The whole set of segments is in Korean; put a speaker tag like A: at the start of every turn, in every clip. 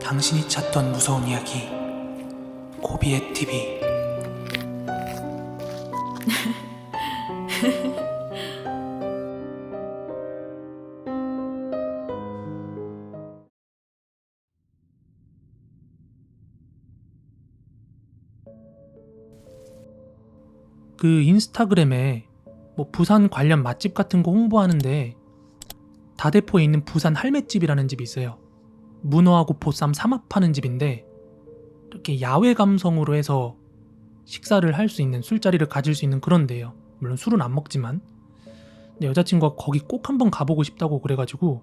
A: 당신이 찾던 무서운 이야기 고비의 TV. 그 인스타그램에 뭐 부산 관련 맛집 같은 거 홍보하는데 다대포에 있는 부산 할매집이라는 집이 있어요. 문어하고 보쌈 삼합하는 집인데 이렇게 야외 감성으로 해서 식사를 할 수 있는, 술자리를 가질 수 있는 그런 데예요. 물론 술은 안 먹지만. 근데 여자친구가 거기 꼭 한번 가보고 싶다고 그래가지고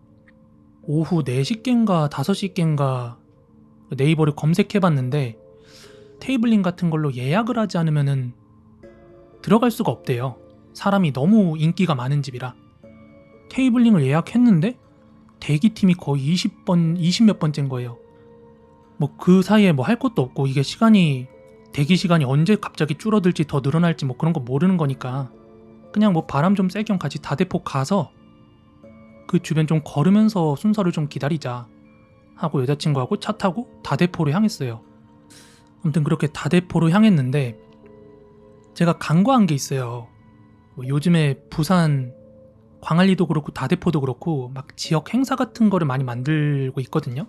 A: 오후 4시껜가 5시껜가 네이버를 검색해봤는데 테이블링 같은 걸로 예약을 하지 않으면은 들어갈 수가 없대요. 사람이 너무 인기가 많은 집이라. 테이블링을 예약했는데 대기팀이 거의 20몇 번째인 거예요. 뭐 그 사이에 뭐 할 것도 없고, 이게 대기 시간이 언제 갑자기 줄어들지 더 늘어날지 뭐 그런 거 모르는 거니까 그냥 뭐 바람 좀 쐴 겸 같이 다대포 가서 그 주변 좀 걸으면서 순서를 좀 기다리자 하고 여자친구하고 차 타고 다대포로 향했어요. 아무튼 그렇게 다대포로 향했는데 제가 간과한 게 있어요. 뭐 요즘에 부산 광안리도 그렇고 다대포도 그렇고 막 지역 행사 같은 거를 많이 만들고 있거든요.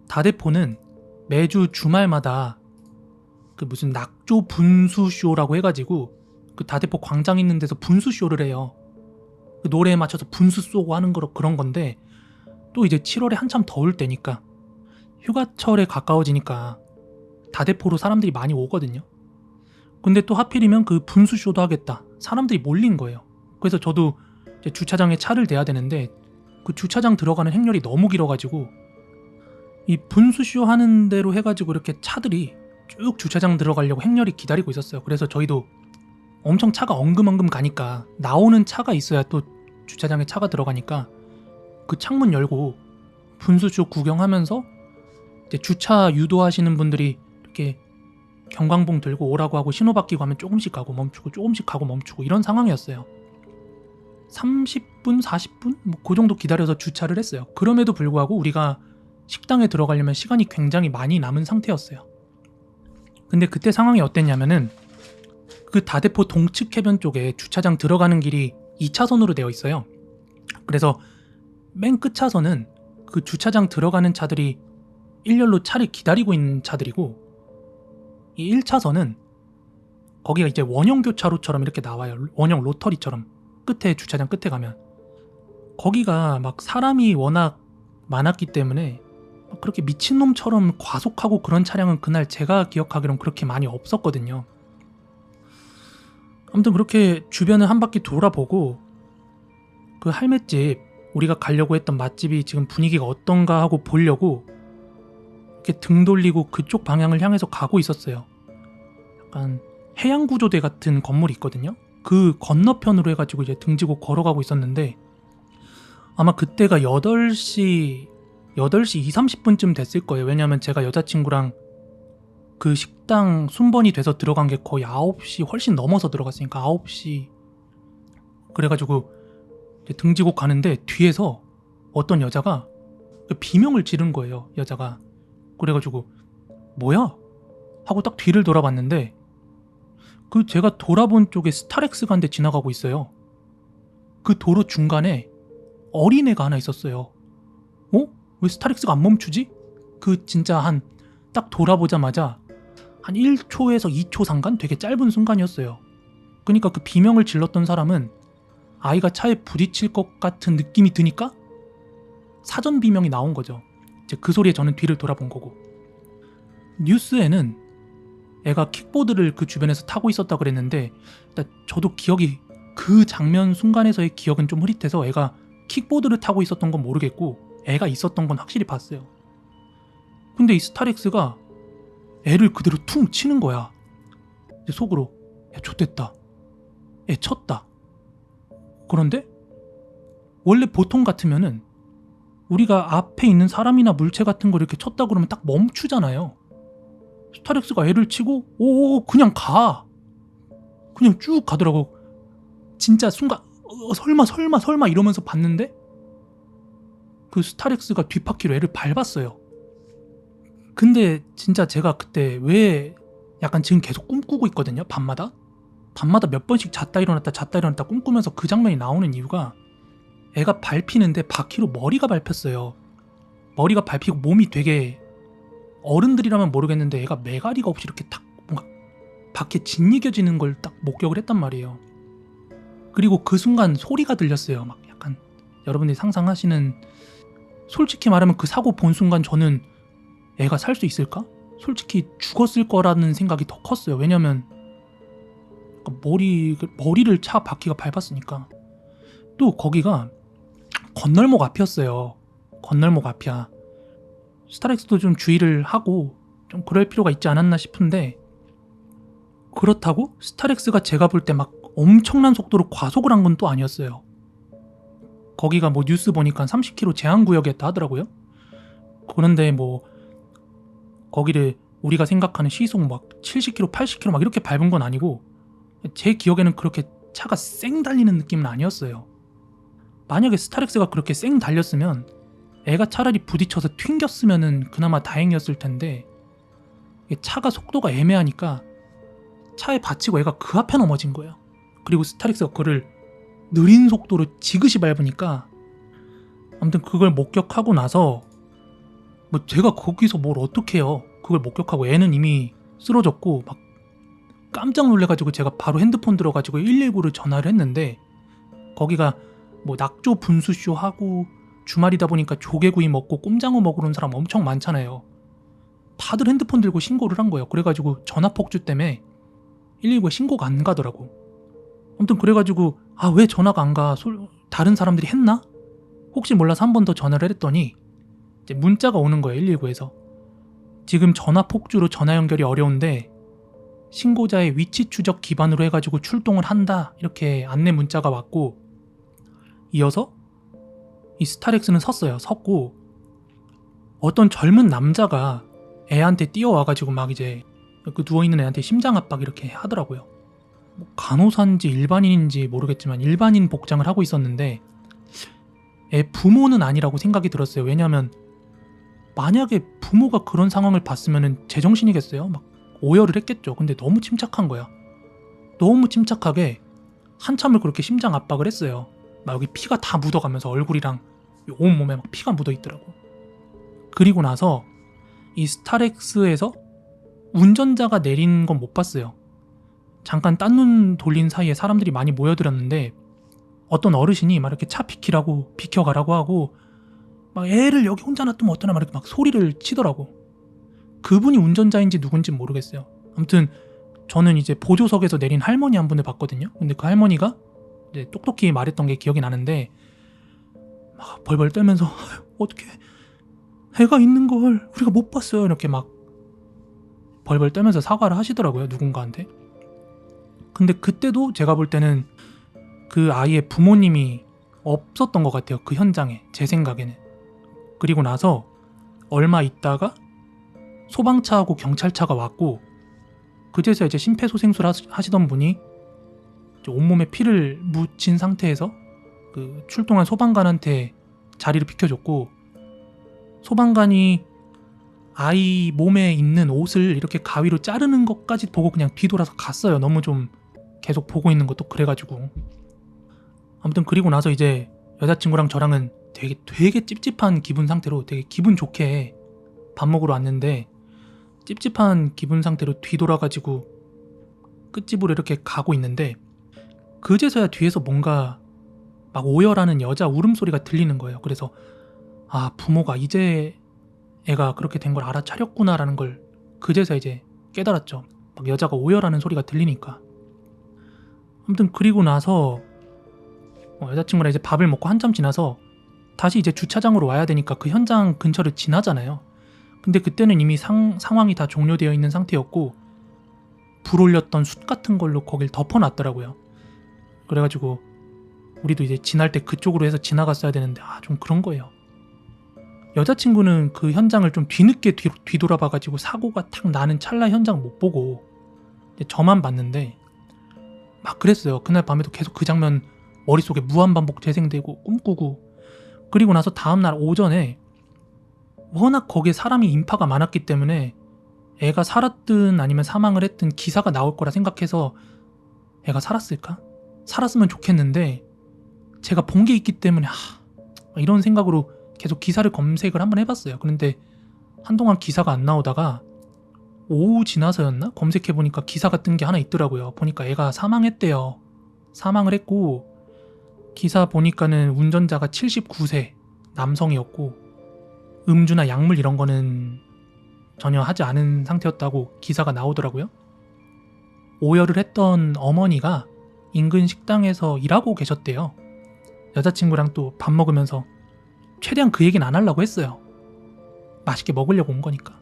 A: 다대포는 매주 주말마다 그 무슨 낙조 분수쇼라고 해가지고 그 다대포 광장 있는 데서 분수쇼를 해요. 그 노래에 맞춰서 분수 쏘고 하는 그런 건데, 또 이제 7월에 한참 더울 때니까 휴가철에 가까워지니까 다대포로 사람들이 많이 오거든요. 근데 또 하필이면 그 분수쇼도 하겠다, 사람들이 몰린 거예요. 그래서 저도 이제 주차장에 차를 대야 되는데 그 주차장 들어가는 행렬이 너무 길어가지고 이 분수쇼 하는 대로 해가지고 이렇게 차들이 쭉 주차장 들어가려고 행렬이 기다리고 있었어요. 그래서 저희도 엄청 차가 엉금엉금 가니까 나오는 차가 있어야 또 주차장에 차가 들어가니까 그 창문 열고 분수쇼 구경하면서 이제 주차 유도하시는 분들이 이렇게 경광봉 들고 오라고 하고 신호바뀌고 하면 조금씩 가고 멈추고 조금씩 가고 멈추고 이런 상황이었어요. 30분, 40분? 뭐 그 정도 기다려서 주차를 했어요. 그럼에도 불구하고 우리가 식당에 들어가려면 시간이 굉장히 많이 남은 상태였어요. 근데 그때 상황이 어땠냐면은 그 다대포 동측 해변 쪽에 주차장 들어가는 길이 2차선으로 되어 있어요. 그래서 맨 끝 차선은 그 주차장 들어가는 차들이 일렬로 차를 기다리고 있는 차들이고, 이 1차선은 거기가 이제 원형 교차로처럼 이렇게 나와요. 원형 로터리처럼 끝에, 주차장 끝에 가면 거기가 막 사람이 워낙 많았기 때문에 그렇게 미친놈처럼 과속하고 그런 차량은 그날 제가 기억하기로는 그렇게 많이 없었거든요. 아무튼 그렇게 주변을 한 바퀴 돌아보고 그 할매집, 우리가 가려고 했던 맛집이 지금 분위기가 어떤가 하고 보려고 이렇게 등 돌리고 그쪽 방향을 향해서 가고 있었어요. 약간 해양구조대 같은 건물이 있거든요. 그 건너편으로 해가지고 이제 등지고 걸어가고 있었는데 아마 그때가 8시 2, 30분쯤 됐을 거예요. 왜냐면 제가 여자친구랑 그 식당 순번이 돼서 들어간 게 거의 9시 훨씬 넘어서 들어갔으니까 9시. 그래가지고 이제 등지고 가는데 뒤에서 어떤 여자가 비명을 지른 거예요. 여자가. 그래가지고 뭐야? 하고 딱 뒤를 돌아봤는데 그 제가 돌아본 쪽에 스타렉스가 한 대 지나가고 있어요. 그 도로 중간에 어린애가 하나 있었어요. 어? 왜 스타렉스가 안 멈추지? 그 진짜 딱 돌아보자마자 한 1초에서 2초 상간? 되게 짧은 순간이었어요. 그러니까 그 비명을 질렀던 사람은 아이가 차에 부딪힐 것 같은 느낌이 드니까 사전 비명이 나온 거죠. 이제 그 소리에 저는 뒤를 돌아본 거고. 뉴스에는 애가 킥보드를 그 주변에서 타고 있었다 그랬는데 일단 저도 기억이, 그 장면 순간에서의 기억은 좀 흐릿해서 애가 킥보드를 타고 있었던 건 모르겠고 애가 있었던 건 확실히 봤어요. 근데 이 스타렉스가 애를 그대로 퉁 치는 거야. 이제 속으로 야 좆됐다, 애 쳤다. 그런데 원래 보통 같으면은 우리가 앞에 있는 사람이나 물체 같은 거 이렇게 쳤다 그러면 딱 멈추잖아요. 스타렉스가 애를 치고 오 그냥 가. 그냥 쭉 가더라고. 진짜 순간 설마 이러면서 봤는데 그 스타렉스가 뒷바퀴로 애를 밟았어요. 근데 진짜 제가 그때 왜 약간 지금 계속 꿈꾸고 있거든요. 밤마다 몇 번씩 잤다 일어났다 꿈꾸면서 그 장면이 나오는 이유가 애가 밟히는데 바퀴로 머리가 밟혔어요. 머리가 밟히고 몸이 되게, 어른들이라면 모르겠는데 애가 매가리가 없이 이렇게 탁 뭔가 밖에 짓이겨지는 걸 딱 목격을 했단 말이에요. 그리고 그 순간 소리가 들렸어요. 막 약간 여러분들이 상상하시는, 솔직히 말하면 그 사고 본 순간 저는 애가 살 수 있을까? 솔직히 죽었을 거라는 생각이 더 컸어요. 왜냐면 머리를 차 바퀴가 밟았으니까. 또 거기가 건널목 앞이었어요. 건널목 앞이야. 스타렉스도 좀 주의를 하고 좀 그럴 필요가 있지 않았나 싶은데, 그렇다고 스타렉스가 제가 볼 때 막 엄청난 속도로 과속을 한 건 또 아니었어요. 거기가 뭐 뉴스 보니까 30km 제한구역이었다 하더라고요. 그런데 뭐 거기를 우리가 생각하는 시속 막 70km, 80km 막 이렇게 밟은 건 아니고, 제 기억에는 그렇게 차가 쌩 달리는 느낌은 아니었어요. 만약에 스타렉스가 그렇게 쌩 달렸으면 애가 차라리 부딪혀서 튕겼으면은 그나마 다행이었을 텐데, 차가 속도가 애매하니까 차에 받치고 애가 그 앞에 넘어진 거예요. 그리고 스타렉스가 그거를 느린 속도로 지그시 밟으니까, 아무튼 그걸 목격하고 나서 뭐 제가 거기서 뭘 어떻게 해요. 그걸 목격하고 애는 이미 쓰러졌고 막 깜짝 놀래가지고 제가 바로 핸드폰 들어가지고 119를 전화를 했는데, 거기가 뭐 낙조 분수쇼 하고 주말이다 보니까 조개구이 먹고 꼼장어 먹으러 온 사람 엄청 많잖아요. 다들 핸드폰 들고 신고를 한 거예요. 그래가지고 전화폭주 때문에 119에 신고가 안 가더라고. 아무튼 그래가지고 왜 전화가 안 가? 다른 사람들이 했나? 혹시 몰라서 한 번 더 전화를 했더니 이제 문자가 오는 거예요. 119에서 지금 전화폭주로 전화 연결이 어려운데 신고자의 위치 추적 기반으로 해가지고 출동을 한다, 이렇게 안내 문자가 왔고, 이어서 이 스타렉스는 섰고 어떤 젊은 남자가 애한테 뛰어와가지고 막 이제 그 누워있는 애한테 심장압박 이렇게 하더라고요. 뭐 간호사인지 일반인인지 모르겠지만 일반인 복장을 하고 있었는데 애 부모는 아니라고 생각이 들었어요. 왜냐면 만약에 부모가 그런 상황을 봤으면 제정신이겠어요? 막 오열을 했겠죠. 근데 너무 침착한 거야. 너무 침착하게 한참을 그렇게 심장 압박을 했어요. 막 여기 피가 다 묻어가면서 얼굴이랑 온몸에 막 피가 묻어있더라고. 그리고 나서 이 스타렉스에서 운전자가 내린 건 못 봤어요. 잠깐 딴 눈 돌린 사이에 사람들이 많이 모여들었는데 어떤 어르신이 막 이렇게 차 비켜가라고 하고 막 애를 여기 혼자 놔두면 어떠나 막 이렇게 막 소리를 치더라고. 그분이 운전자인지 누군지 모르겠어요. 아무튼 저는 이제 보조석에서 내린 할머니 한 분을 봤거든요. 근데 그 할머니가 이제 똑똑히 말했던 게 기억이 나는데, 막 벌벌 떨면서 어떻게 애가 있는 걸 우리가 못 봤어요, 이렇게 막 벌벌 떨면서 사과를 하시더라고요, 누군가한테. 근데 그때도 제가 볼 때는 그 아이의 부모님이 없었던 것 같아요, 그 현장에, 제 생각에는. 그리고 나서 얼마 있다가 소방차하고 경찰차가 왔고, 그제서 이제 심폐소생술 하시던 분이 온몸에 피를 묻힌 상태에서 그 출동한 소방관한테 자리를 비켜줬고, 소방관이 아이 몸에 있는 옷을 이렇게 가위로 자르는 것까지 보고 그냥 뒤돌아서 갔어요. 너무 좀 계속 보고 있는 것도 그래가지고. 아무튼 그리고 나서 이제 여자친구랑 저랑은 되게 찝찝한 기분 상태로 되게 기분 좋게 밥 먹으러 왔는데, 찝찝한 기분 상태로 뒤돌아가지고 끝집으로 이렇게 가고 있는데, 그제서야 뒤에서 뭔가 막 오열하는 여자 울음소리가 들리는 거예요. 그래서 부모가 이제 애가 그렇게 된 걸 알아차렸구나라는 걸 그제서 이제 깨달았죠. 막 여자가 오열하는 소리가 들리니까. 아무튼 그리고 나서 여자친구랑 이제 밥을 먹고 한참 지나서 다시 이제 주차장으로 와야 되니까 그 현장 근처를 지나잖아요. 근데 그때는 이미 상황이 다 종료되어 있는 상태였고, 불 올렸던 숯 같은 걸로 거길 덮어놨더라고요. 그래가지고 우리도 이제 지날 때 그쪽으로 해서 지나갔어야 되는데 좀 그런 거예요. 여자친구는 그 현장을 좀 뒤늦게 뒤돌아봐가지고 사고가 탁 나는 찰나 현장 못 보고 저만 봤는데, 막 그랬어요. 그날 밤에도 계속 그 장면 머릿속에 무한반복 재생되고 꿈꾸고. 그리고 나서 다음날 오전에 워낙 거기에 사람이 인파가 많았기 때문에 애가 살았든 아니면 사망을 했든 기사가 나올 거라 생각해서 애가 살았을까? 살았으면 좋겠는데 제가 본 게 있기 때문에 이런 생각으로 계속 기사를 검색을 한번 해봤어요. 그런데 한동안 기사가 안 나오다가 오후 지나서였나? 검색해보니까 기사가 뜬 게 하나 있더라고요. 보니까 애가 사망했대요. 사망을 했고 기사 보니까는 운전자가 79세 남성이었고 음주나 약물 이런 거는 전혀 하지 않은 상태였다고 기사가 나오더라고요. 오열을 했던 어머니가 인근 식당에서 일하고 계셨대요. 여자친구랑 또 밥 먹으면서 최대한 그 얘기는 안 하려고 했어요. 맛있게 먹으려고 온 거니까.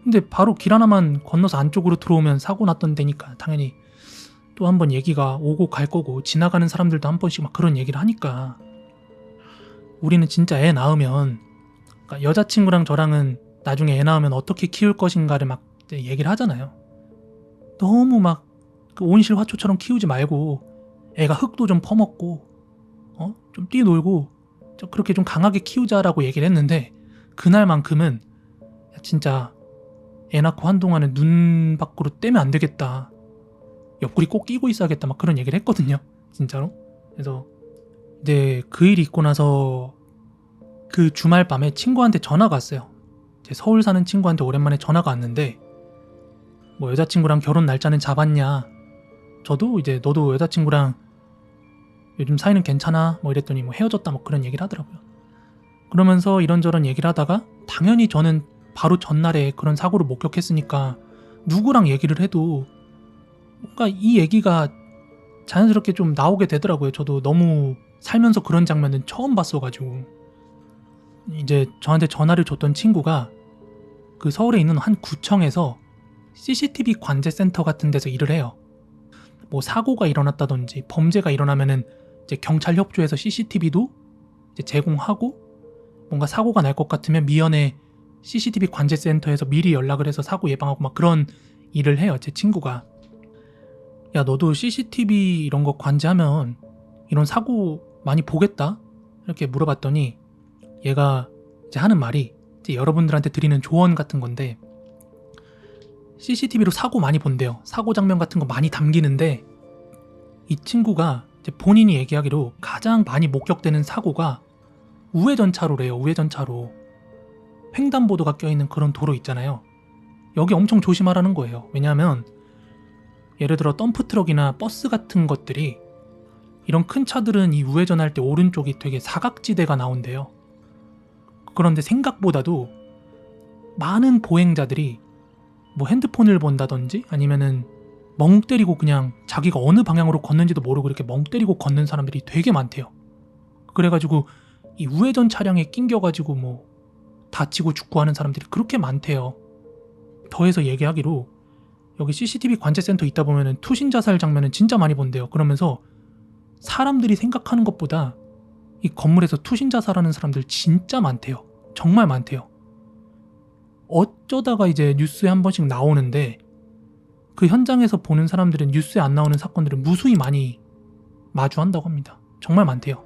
A: 근데 바로 길 하나만 건너서 안쪽으로 들어오면 사고 났던 데니까 당연히 또 한 번 얘기가 오고 갈 거고 지나가는 사람들도 한 번씩 막 그런 얘기를 하니까 우리는 진짜 애 낳으면 그러니까 여자친구랑 저랑은 나중에 애 낳으면 어떻게 키울 것인가를 막 얘기를 하잖아요. 너무 막 그 온실 화초처럼 키우지 말고 애가 흙도 좀 퍼먹고 좀 뛰놀고 그렇게 좀 강하게 키우자라고 얘기를 했는데 그날만큼은 진짜 애 낳고 한동안은 눈 밖으로 떼면 안 되겠다. 옆구리 꼭 끼고 있어야겠다. 막 그런 얘기를 했거든요. 진짜로. 그래서 이제 그 일이 있고 나서 그 주말 밤에 친구한테 전화가 왔어요. 제 서울 사는 친구한테 오랜만에 전화가 왔는데 뭐 여자친구랑 결혼 날짜는 잡았냐. 저도 이제 너도 여자친구랑 요즘 사이는 괜찮아 뭐 이랬더니 뭐 헤어졌다 뭐 그런 얘기를 하더라고요. 그러면서 이런저런 얘기를 하다가 당연히 저는 바로 전날에 그런 사고를 목격했으니까 누구랑 얘기를 해도 뭔가 이 얘기가 자연스럽게 좀 나오게 되더라고요. 저도 너무 살면서 그런 장면은 처음 봤어가지고 이제 저한테 전화를 줬던 친구가 그 서울에 있는 한 구청에서 CCTV 관제센터 같은 데서 일을 해요. 뭐 사고가 일어났다든지 범죄가 일어나면은 이제 경찰 협조해서 CCTV도 이제 제공하고 뭔가 사고가 날 것 같으면 미연에 CCTV 관제센터에서 미리 연락을 해서 사고 예방하고 막 그런 일을 해요. 제 친구가. 야 너도 CCTV 이런 거 관제하면 이런 사고 많이 보겠다? 이렇게 물어봤더니 얘가 이제 하는 말이 이제 여러분들한테 드리는 조언 같은 건데 CCTV로 사고 많이 본대요. 사고 장면 같은 거 많이 담기는데 이 친구가 이제 본인이 얘기하기로 가장 많이 목격되는 사고가 우회전차로래요. 우회전차로. 횡단보도가 껴있는 그런 도로 있잖아요. 여기 엄청 조심하라는 거예요. 왜냐하면 예를 들어 덤프트럭이나 버스 같은 것들이 이런 큰 차들은 이 우회전할 때 오른쪽이 되게 사각지대가 나온대요. 그런데 생각보다도 많은 보행자들이 뭐 핸드폰을 본다든지 아니면은 멍 때리고 그냥 자기가 어느 방향으로 걷는지도 모르고 이렇게 멍 때리고 걷는 사람들이 되게 많대요. 그래가지고 이 우회전 차량에 낑겨가지고 뭐 다치고 죽고 하는 사람들이 그렇게 많대요. 더해서 얘기하기로 여기 CCTV 관제센터 있다 보면은 투신 자살 장면은 진짜 많이 본대요. 그러면서 사람들이 생각하는 것보다 이 건물에서 투신 자살하는 사람들 진짜 많대요. 정말 많대요. 어쩌다가 이제 뉴스에 한 번씩 나오는데 그 현장에서 보는 사람들은 뉴스에 안 나오는 사건들을 무수히 많이 마주한다고 합니다. 정말 많대요.